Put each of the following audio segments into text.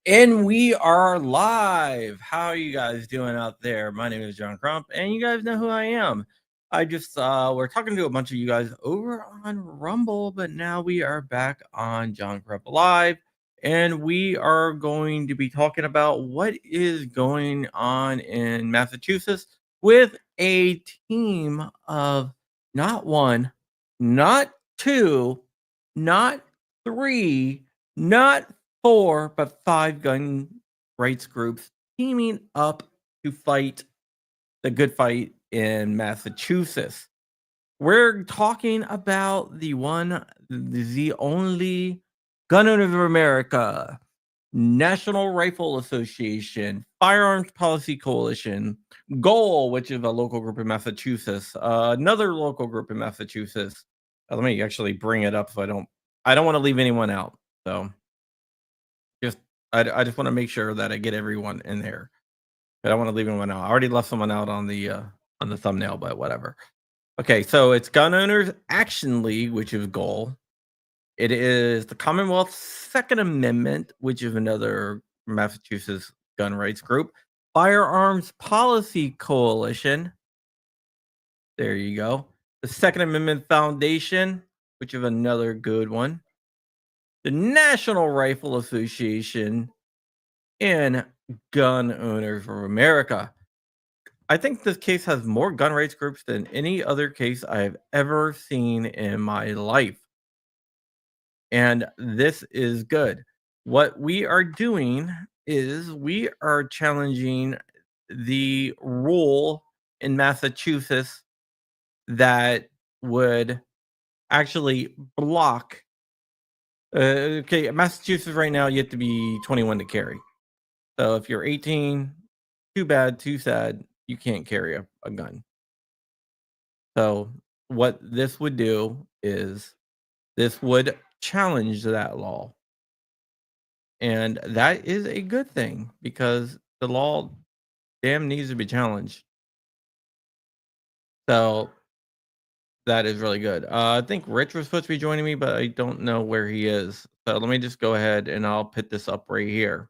And we are live. How are you guys doing out there? My name is John Crump, and you guys know who I am. I just we're talking to a bunch of you guys over on Rumble, but now we are back on John Crump Live, and we are going to be talking about what is going on in Massachusetts with a team of not one, not two, not three, not four, but five gun rights groups teaming up to fight the good fight in Massachusetts. We're talking about the only Gun Owners of America, National Rifle Association, Firearms Policy Coalition, Goal, which is a local group in Massachusetts, another local group in Massachusetts. Let me actually bring it up so I don't want to leave anyone out. So just I just want to make sure that I get everyone in there. I don't want to leave anyone out. I already left someone out on the thumbnail, but whatever. Okay, so it's Gun Owners Action League, which is Goal. It is the Commonwealth Second Amendment, which is another Massachusetts gun rights group. Firearms Policy Coalition. There you go. The Second Amendment Foundation, which is another good one. The National Rifle Association, and Gun Owners of America. I think this case has more gun rights groups than any other case I have ever seen in my life. And this is good. What we are doing is we are challenging the rule in Massachusetts that would actually block. Okay, Massachusetts right now, you have to be 21 to carry. So if you're 18, too bad, too sad, you can't carry a gun. So what this would do is this would challenge that law. And that is a good thing because the law damn needs to be challenged. So that is really good. I think Rich was supposed to be joining me, but I don't know where he is. So let me just go ahead and I'll put this up right here.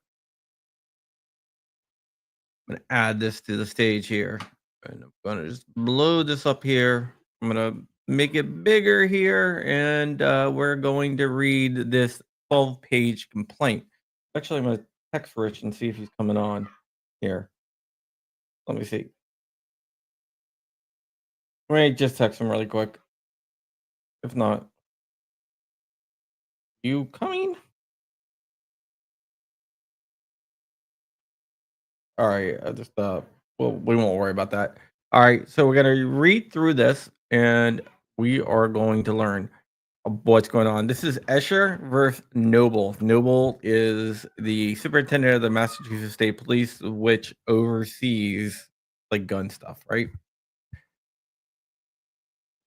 I'm gonna add this to the stage here. And I'm gonna just blow this up here. I'm gonna make it bigger here, and we're going to read this 12-page complaint. Actually, I'm gonna text Rich and see if he's coming on here. Let me see. Let me just text him really quick. If not, you coming? All right, I just well, we won't worry about that. All right, so we're gonna read through this, and we are going to learn what's going on. This is Escher versus Noble. Noble is the superintendent of the Massachusetts State Police, which oversees like gun stuff, right?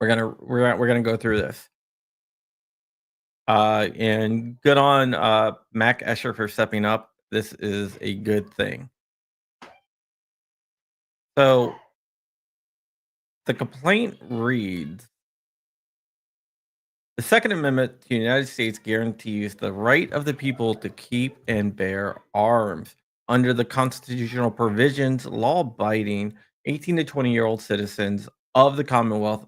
We're gonna go through this. And good on Mac Escher for stepping up. This is a good thing. So the complaint reads: the Second Amendment to the United States guarantees the right of the people to keep and bear arms. Under the constitutional provisions, law abiding 18 to 20-year-old citizens of the Commonwealth,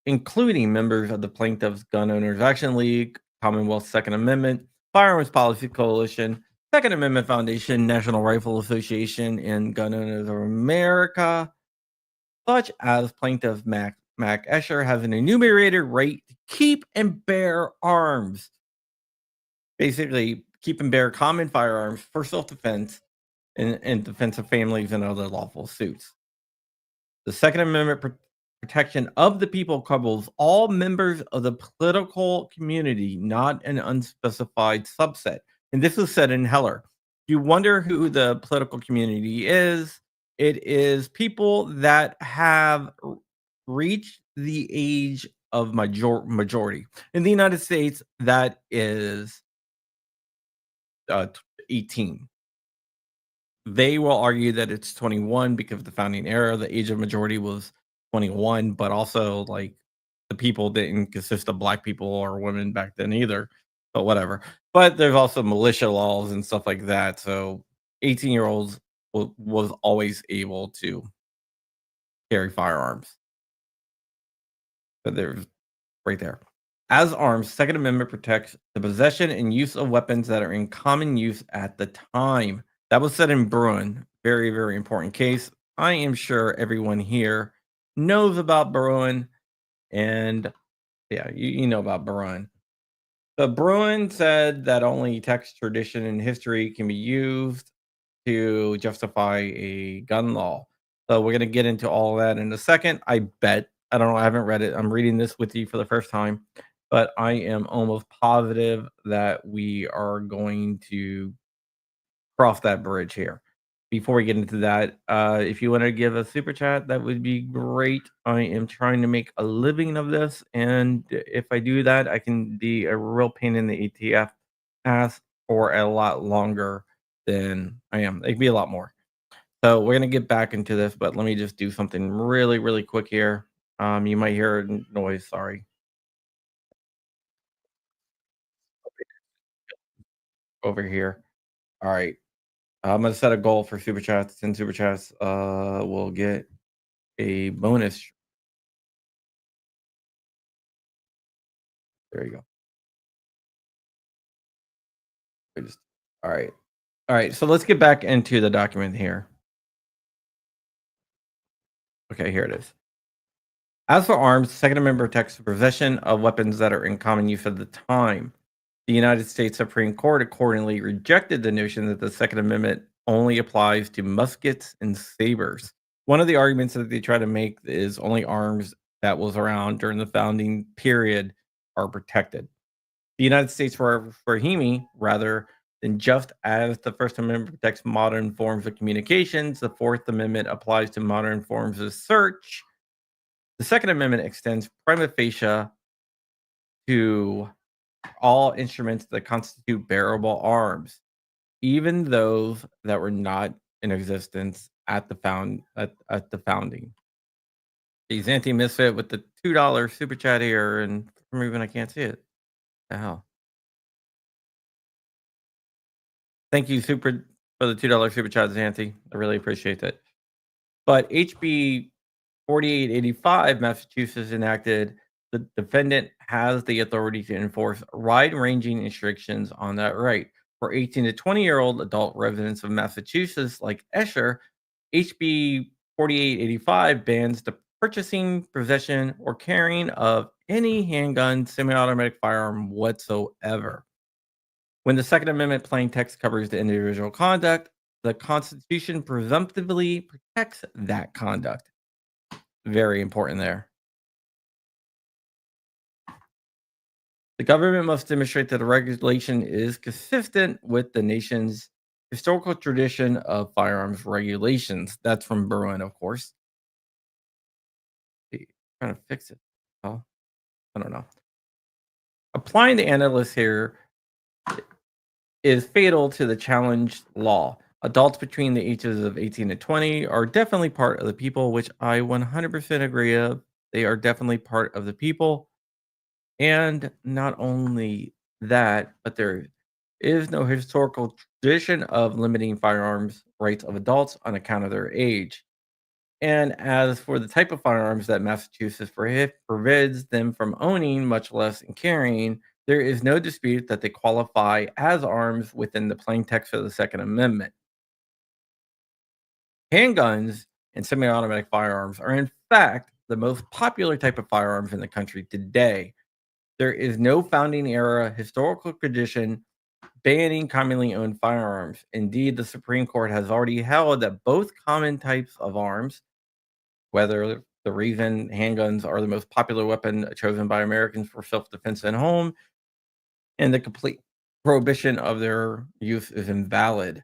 including members of the Plaintiffs' Gun Owners Action League, Commonwealth Second Amendment, Firearms Policy Coalition, Second Amendment Foundation, National Rifle Association, and Gun Owners of America, such as Plaintiff Mac Escher, has an enumerated right to keep and bear arms. Basically, keep and bear common firearms for self-defense and defense of families and other lawful suits. The Second Amendment protection of the people covers all members of the political community, not an unspecified subset. And this was said in Heller. You wonder who the political community is. It is people that have reached the age of majority. In the United States, that is 18. They will argue that it's 21 because of the founding era. The age of majority was 21, but also like the people didn't consist of black people or women back then either. but whatever. But there's also militia laws and stuff like that. So 18-year-olds was always able to carry firearms. So there's right there. As arms, Second Amendment protects the possession and use of weapons that are in common use at the time. That was said in Bruin. Very, very important case. I am sure everyone here knows about Bruin, and yeah, you know about Bruin. The Bruin said that only text, tradition, and history can be used to justify a gun law. So we're going to get into all of that in a second. I bet. I don't know. I haven't read it. I'm reading this with you for the first time, but I am almost positive that we are going to cross that bridge here. Before we get into that, if you want to give a super chat, that would be great. I am trying to make a living of this, and if I do that, I can be a real pain in the ATF ass for a lot longer than I am. It could be a lot more. So we're gonna get back into this, but let me just do something really, really quick here. You might hear noise. Sorry, over here. All right, I'm gonna set a goal for super chats. 10 super chats. We'll get a bonus. There you go. We just all right. All right. So let's get back into the document here. Okay, here it is. As for arms, Second Amendment protects the possession of weapons that are in common use at the time. The United States Supreme Court accordingly rejected the notion that the Second Amendment only applies to muskets and sabers. One of the arguments that they try to make is only arms that was around during the founding period are protected. The United States for Rahimi, rather than just as the First Amendment protects modern forms of communications, the Fourth Amendment applies to modern forms of search. The Second Amendment extends prima facie to all instruments that constitute bearable arms, even those that were not in existence at the founding. He's anti misfit with the $2 super chat here, and for some reason I can't see it. The hell. Thank you, super for the $2 super chat, Xanthi. I really appreciate that. But HB 4885, Massachusetts enacted the defendant has the authority to enforce wide-ranging restrictions on that right. For 18 to 20-year-old adult residents of Massachusetts, like Escher, HB 4885 bans the purchasing, possession, or carrying of any handgun, semi-automatic firearm whatsoever. When the Second Amendment plain text covers the individual conduct, the Constitution presumptively protects that conduct. Very important there. The government must demonstrate that the regulation is consistent with the nation's historical tradition of firearms regulations. That's from Bruin, of course. Trying to fix it. Oh, I don't know. Applying the analysis here is fatal to the challenged law. Adults between the ages of 18 and 20 are definitely part of the people, which I 100% agree of. They are definitely part of the people. And not only that, but there is no historical tradition of limiting firearms rights of adults on account of their age. And as for the type of firearms that Massachusetts forbids them from owning, much less in carrying, there is no dispute that they qualify as arms within the plain text of the Second Amendment. Handguns and semi automatic firearms are, in fact, the most popular type of firearms in the country today. There is no founding era historical tradition banning commonly owned firearms. Indeed, the Supreme Court has already held that both common types of arms, whether the reason handguns are the most popular weapon chosen by Americans for self defense at home, and the complete prohibition of their use is invalid,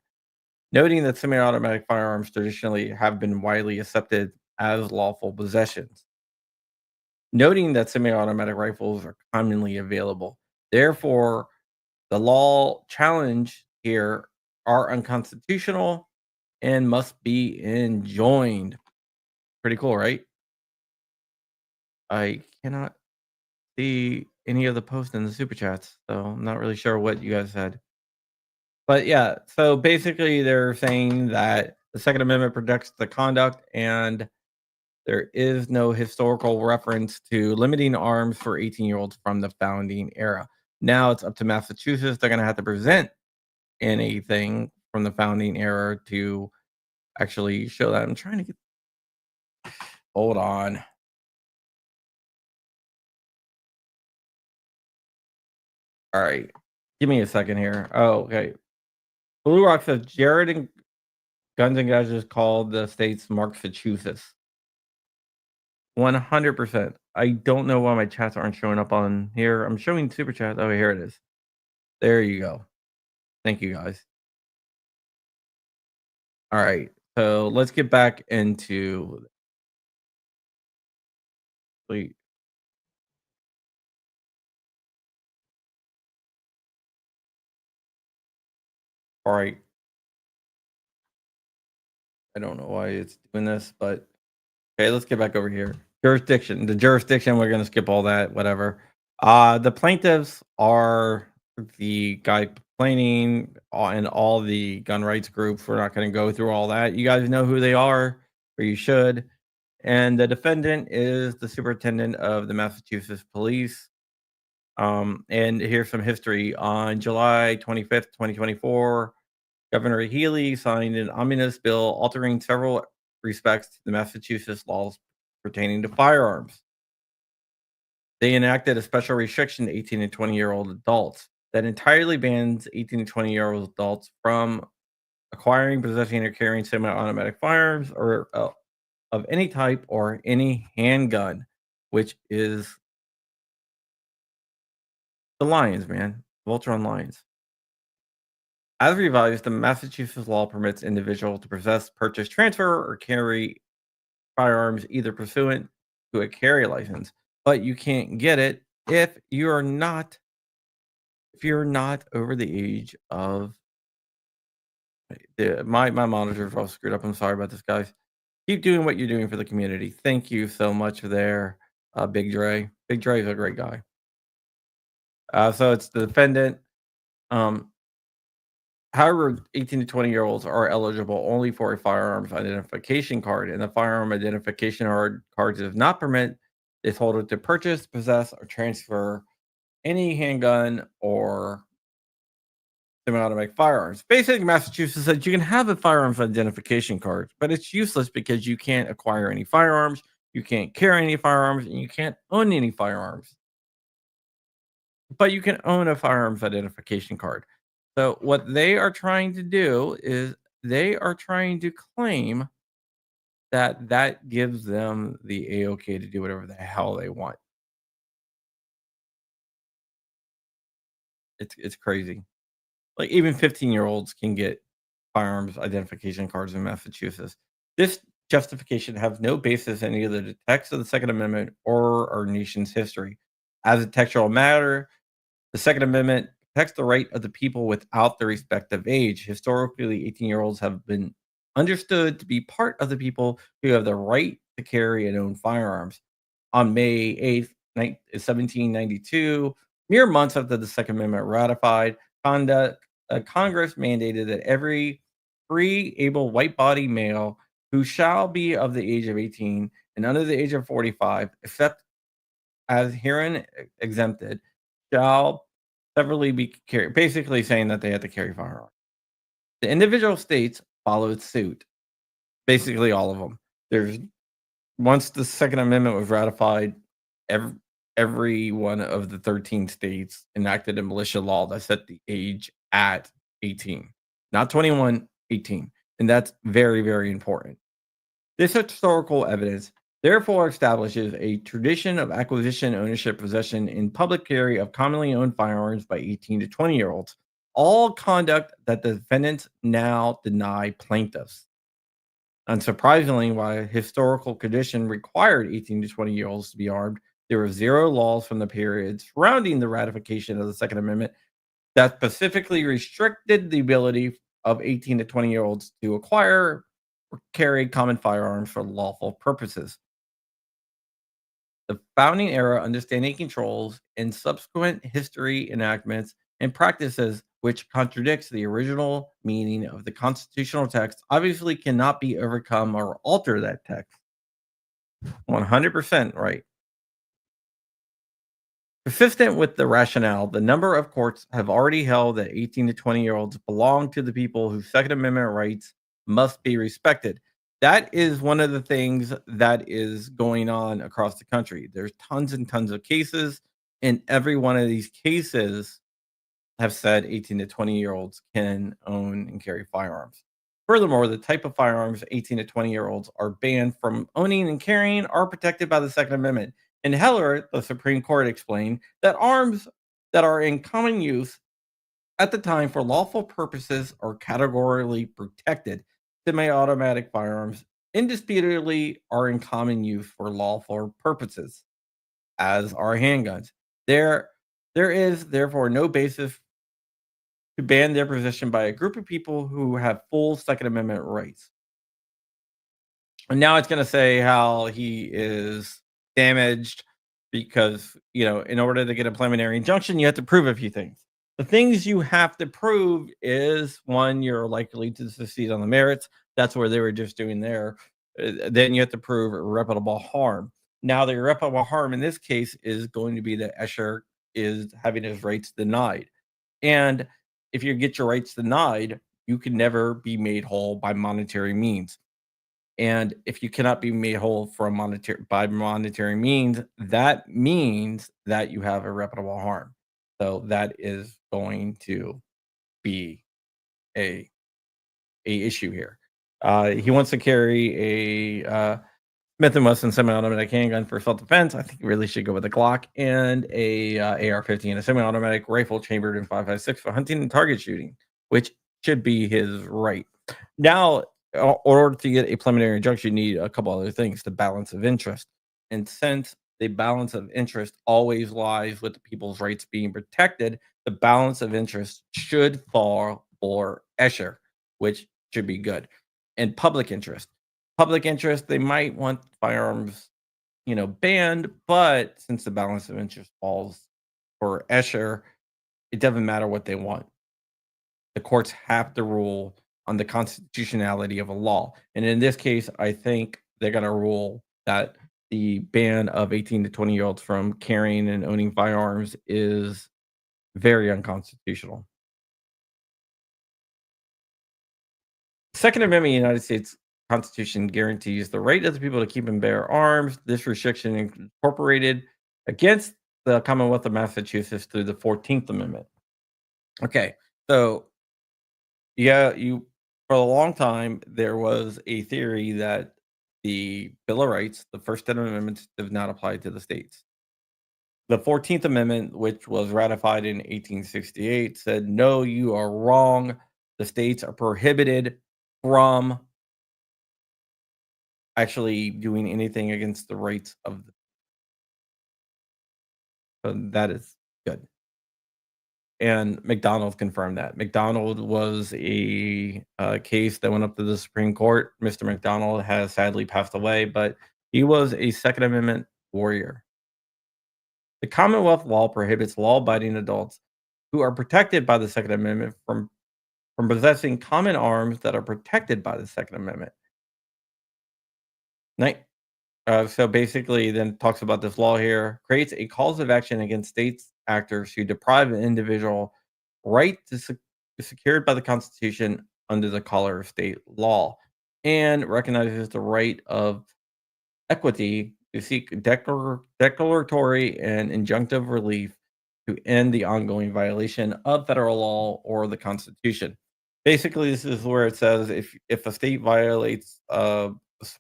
noting that semi automatic firearms traditionally have been widely accepted as lawful possessions, noting that semi automatic rifles are commonly available. Therefore, the law challenged here are unconstitutional and must be enjoined. Pretty cool, right? I cannot see. any of the posts in the super chats, so I'm not really sure what you guys said. But yeah, so basically they're saying that the Second Amendment protects the conduct and there is no historical reference to limiting arms for 18-year-olds from the founding era. Now it's up to Massachusetts. They're going to have to present anything from the founding era to actually show that. I'm trying to get. Hold on. All right. Give me a second here. Oh, okay. Blue Rock says Jared and Guns and Gadgets called the state's Massachusetts. 100%. I don't know why my chats aren't showing up on here. I'm showing super chat. Oh, here it is. There you go. Thank you guys. All right. So let's get back into wait. All right. I don't know why it's doing this, but okay, let's get back over here. Jurisdiction. The jurisdiction, we're gonna skip all that, whatever. The plaintiffs are the guy complaining and all the gun rights groups. We're not gonna go through all that. You guys know who they are, or you should. And the defendant is the superintendent of the Massachusetts Police. And here's some history. On July 25th, 2024, Governor Healy signed an omnibus bill altering several respects to the Massachusetts laws pertaining to firearms. They enacted a special restriction to 18 and 20-year-old adults that entirely bans 18 and 20-year-old adults from acquiring, possessing, or carrying semi-automatic firearms or of any type or any handgun, which is the Lions, man, Voltron Lions. As revised, the Massachusetts law permits individuals to possess, purchase, transfer, or carry firearms either pursuant to a carry license, but you can't get it if you're not over the age of my monitors are all screwed up. I'm sorry about this, guys. Keep doing what you're doing for the community. Thank you so much for there, Big Dre. Big Dre is a great guy. So it's the defendant. Um, However, 18 to 20-year-olds are eligible only for a firearms identification card, and the firearm identification card does not permit its holder to purchase, possess, or transfer any handgun or semi-automatic firearms. Basically, Massachusetts said you can have a firearms identification card, but it's useless because you can't acquire any firearms, you can't carry any firearms, and you can't own any firearms. But you can own a firearms identification card. So what they are trying to do is they are trying to claim that that gives them the A-OK to do whatever the hell they want. It's crazy. Like even 15-year-olds can get firearms identification cards in Massachusetts. This justification has no basis in either the text of the Second Amendment or our nation's history. As a textual matter, the Second Amendment protects the right of the people without the respective age. Historically, 18-year-olds have been understood to be part of the people who have the right to carry and own firearms. On May 8th, 1792, mere months after the Second Amendment ratified, Congress mandated that every free, able, white body male who shall be of the age of 18 and under the age of 45, except as herein exempted, shall severally be carried, basically saying that they have to carry firearms. The individual states followed suit, basically all of them. There's once the Second Amendment was ratified, every one of the 13 states enacted a militia law that set the age at 18, not 21, 18. And that's very, very important. This historical evidence therefore establishes a tradition of acquisition, ownership, possession, and public carry of commonly owned firearms by 18 to 20-year-olds, all conduct that the defendants now deny plaintiffs. Unsurprisingly, while a historical condition required 18 to 20-year-olds to be armed, there were zero laws from the period surrounding the ratification of the Second Amendment that specifically restricted the ability of 18 to 20-year-olds to acquire or carry common firearms for lawful purposes. The founding era understanding controls and subsequent history enactments and practices which contradicts the original meaning of the constitutional text obviously cannot be overcome or alter that text. 100% right. Consistent with the rationale, the number of courts have already held that 18 to 20-year-olds belong to the people whose Second Amendment rights must be respected. That is one of the things that is going on across the country. There's tons and tons of cases, and every one of these cases have said 18 to 20-year-olds can own and carry firearms. Furthermore, the type of firearms 18 to 20-year-olds are banned from owning and carrying are protected by the Second Amendment. In Heller, the Supreme Court explained that arms that are in common use at the time for lawful purposes are categorically protected. Semi automatic firearms indisputably are in common use for lawful purposes, as are handguns. There, there is therefore no basis to ban their possession by a group of people who have full Second Amendment rights. And now it's going to say how he is damaged because, in order to get a preliminary injunction, you have to prove a few things. The things you have to prove is one, you're likely to succeed on the merits. That's where they were just doing there. Then you have to prove irreparable harm. Now, the irreparable harm in this case is going to be that Escher is having his rights denied. And if you get your rights denied, you can never be made whole by monetary means. And if you cannot be made whole from monetary means, that means that you have irreparable harm. So that is going to be a issue here. He wants to carry a Smith& Wesson semi-automatic handgun for self-defense. I think you really should go with a Glock and a AR-15, a semi-automatic rifle chambered in 5.56 for hunting and target shooting, which should be his right. Now, in order to get a preliminary injunction, you need a couple other things: the balance of interest. And since the balance of interest always lies with the people's rights being protected, the balance of interest should fall for Escher, which should be good. And public interest, they might want firearms, banned, but since the balance of interest falls for Escher, it doesn't matter what they want. The courts have to rule on the constitutionality of a law. And in this case, I think they're going to rule that the ban of 18 to 20-year-olds from carrying and owning firearms is very unconstitutional. Second Amendment of the United States Constitution guarantees the right of the people to keep and bear arms. This restriction incorporated against the Commonwealth of Massachusetts through the 14th Amendment. Okay, so you for a long time there was a theory that the Bill of Rights, the first 10 amendments, does not apply to the states. The 14th Amendment, which was ratified in 1868, said, no, you are wrong. The states are prohibited from actually doing anything against the rights of the, so that is good. And McDonald confirmed that. McDonald was a case that went up to the Supreme Court. Mr. McDonald has sadly passed away, but he was a Second Amendment warrior. The Commonwealth law prohibits law-abiding adults who are protected by the Second Amendment from possessing common arms that are protected by the Second Amendment. So basically, then talks about this law here creates a cause of action against states actors who deprive an individual right secured by the Constitution under the color of state law, and recognizes the right of equity to seek declaratory and injunctive relief to end the ongoing violation of federal law or the Constitution. Basically, this is where it says if a state violates a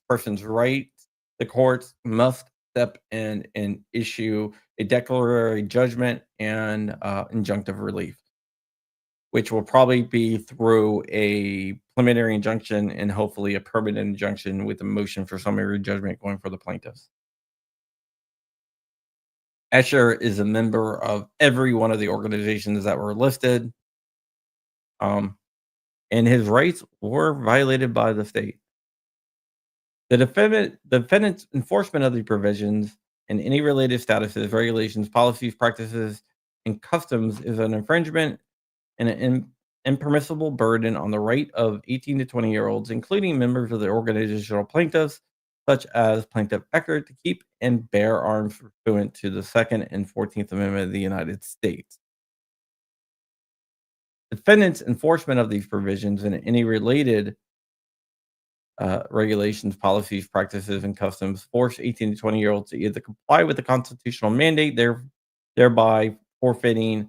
person's right, the courts must step in and issue a declaratory judgment and injunctive relief, which will probably be through a preliminary injunction and hopefully a permanent injunction with a motion for summary judgment going for the plaintiffs. Escher is a member of every one of the organizations that were listed, and his rights were violated by the state. The defendant's enforcement of the provisions and any related statuses, regulations, policies, practices, and customs is an infringement and an impermissible burden on the right of 18 to 20-year-olds, including members of the organizational plaintiffs, such as Plaintiff Eckert, to keep and bear arms pursuant to the Second and 14th Amendment of the United States. Defendants' enforcement of these provisions and any related regulations, policies, practices, and customs force 18 to 20-year-olds to either comply with the constitutional mandate, thereby forfeiting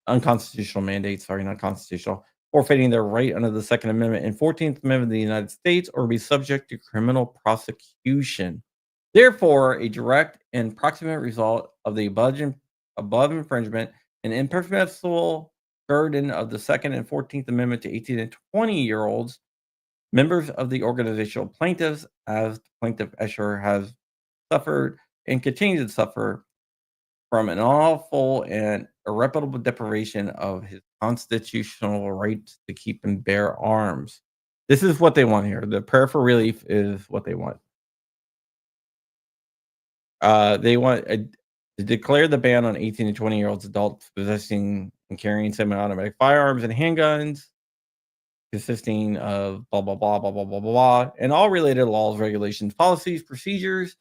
unconstitutional mandate, sorry, not constitutional, forfeiting their right under the Second Amendment and 14th Amendment of the United States, or be subject to criminal prosecution. Therefore, a direct and proximate result of the above infringement and impermissible burden of the Second and 14th Amendment to 18 and 20-year-olds, members of the organizational plaintiffs, as Plaintiff Escher has suffered and continues to suffer from an awful and irreparable deprivation of his constitutional right to keep and bear arms. This is what they want here. The prayer for relief is what they want. They want to declare the ban on 18 to 20-year-olds adults possessing and carrying semi-automatic firearms and handguns, consisting of blah blah blah blah blah blah blah, and all related laws, regulations, policies, procedures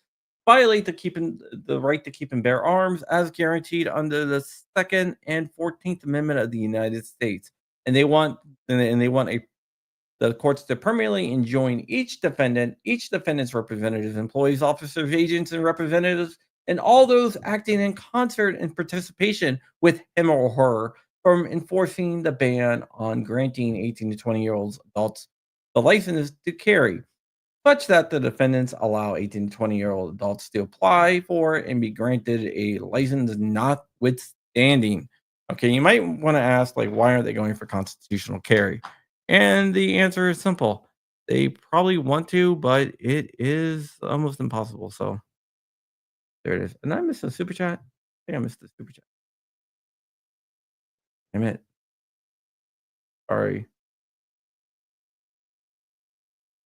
violate the right to keep and bear arms as guaranteed under the Second and 14th Amendment of the United States. And they want the courts to permanently enjoin each defendant's representatives, employees, officers, agents, and representatives, and all those acting in concert and participation with him or her from enforcing the ban on granting 18 to 20-year-olds adults the license to carry, such that the defendants allow 18 to 20-year-old adults to apply for and be granted a license notwithstanding. Okay, you might want to ask, like, why aren't they going for constitutional carry? And the answer is simple. They probably want to, but it is almost impossible. So there it is. And I missed a super chat. I think I missed the super chat. Damn it. Sorry.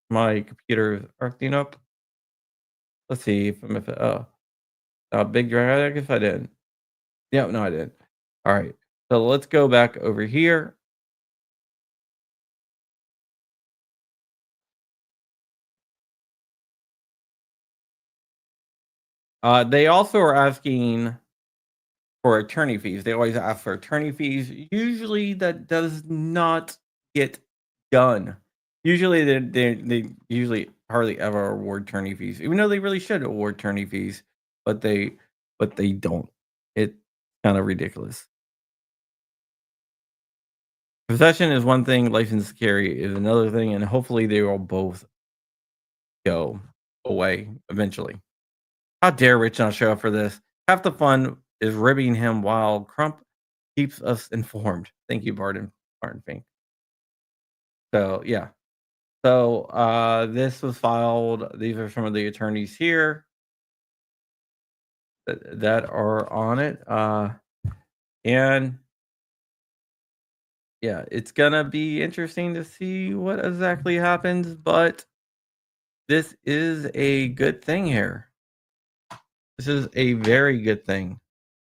My computer is acting up. Let's see if I'm if big drag. I guess I didn't. Yeah, no, I didn't. All right. So let's go back over here. They also are asking for attorney fees. They always ask for attorney fees. Usually that does not get done. Usually they usually hardly ever award attorney fees, even though they really should award attorney fees, but they don't. It's kind of ridiculous. Possession is one thing, license to carry is another thing, and hopefully they will both go away eventually. How dare Rich not show up for this? Half the fun is ribbing him while Crump keeps us informed. Thank you, Barton Fink. So yeah. So this was filed. These are some of the attorneys here that are on it. And yeah, it's gonna be interesting to see what exactly happens, but this is a good thing here. This is a very good thing.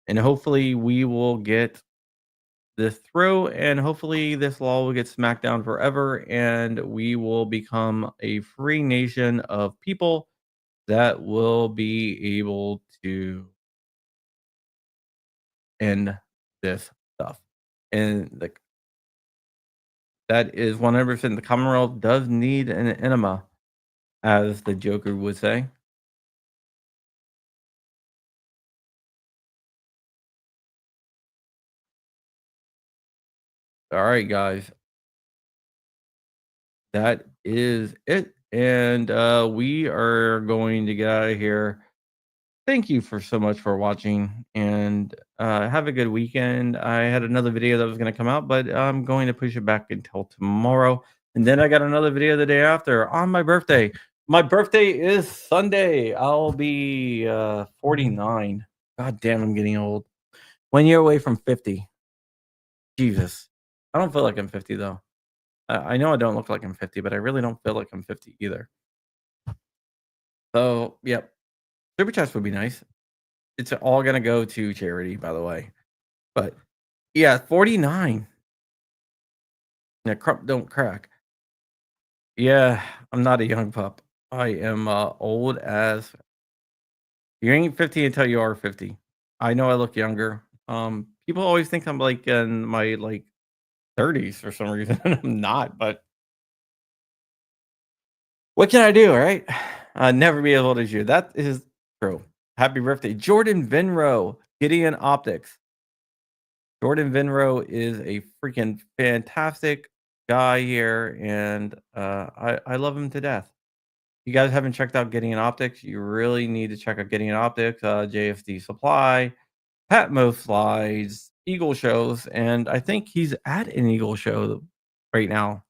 And hopefully we will get this through, and hopefully this law will get smacked down forever, and we will become a free nation of people that will be able to end this stuff. And that is 100%. The Commonwealth does need an enema, as the Joker would say. All right, guys. That is it. And we are going to get out of here. Thank you for so much for watching, and have a good weekend. I had another video that was going to come out, but I'm going to push it back until tomorrow. And then I got another video the day after on my birthday. My birthday is Sunday. I'll be 49. God damn, I'm getting old. 1 year away from 50. Jesus. I don't feel like I'm 50 though. I know I don't look like I'm 50, but I really don't feel like I'm 50 either. So, yep. Super chats would be nice. It's all gonna go to charity, by the way. But yeah, 49. Yeah, crump don't crack. Yeah, I'm not a young pup. I am old as you ain't 50 until you are 50. I know I look younger. People always think I'm like in my like 30s for some reason, and I'm not, but what can I do, right? I'll never be as old as you. That is true. Happy birthday, Jordan Vinro, Gideon Optics. Jordan Vinro is a freaking fantastic guy here, and I love him to death. You guys haven't checked out Gideon Optics, you really need to check out Gideon Optics, JFD Supply, Patmo Slides, Eagle Shows, and I think he's at an Eagle Show right now,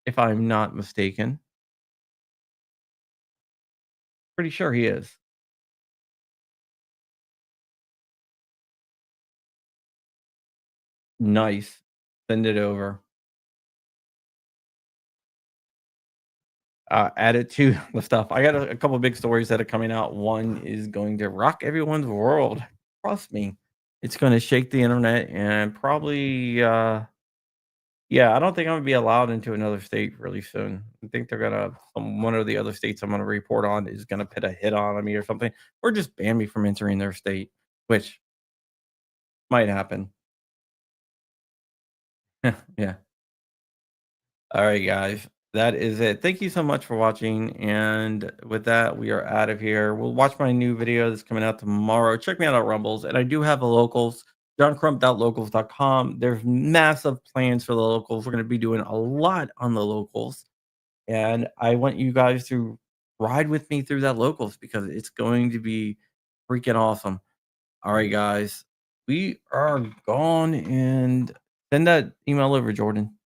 if I'm not mistaken. Pretty sure he is. Nice. Send it over. Add it to the stuff. I got a couple big stories that are coming out. One is going to rock everyone's world. Trust me. It's going to shake the internet and probably, yeah, I don't think I'm gonna be allowed into another state really soon. I think they're gonna one of the other states I'm gonna report on is gonna put a hit on me or something, or just ban me from entering their state, which might happen. Yeah. All right, guys. That is it. Thank you so much for watching. And with that, we are out of here. We'll watch my new video that's coming out tomorrow. Check me out on Rumbles. And I do have the locals, johncrump.locals.com. There's massive plans for the locals. We're going to be doing a lot on the locals. And I want you guys to ride with me through that locals because it's going to be freaking awesome. All right, guys. We are gone and send that email over, Jordan.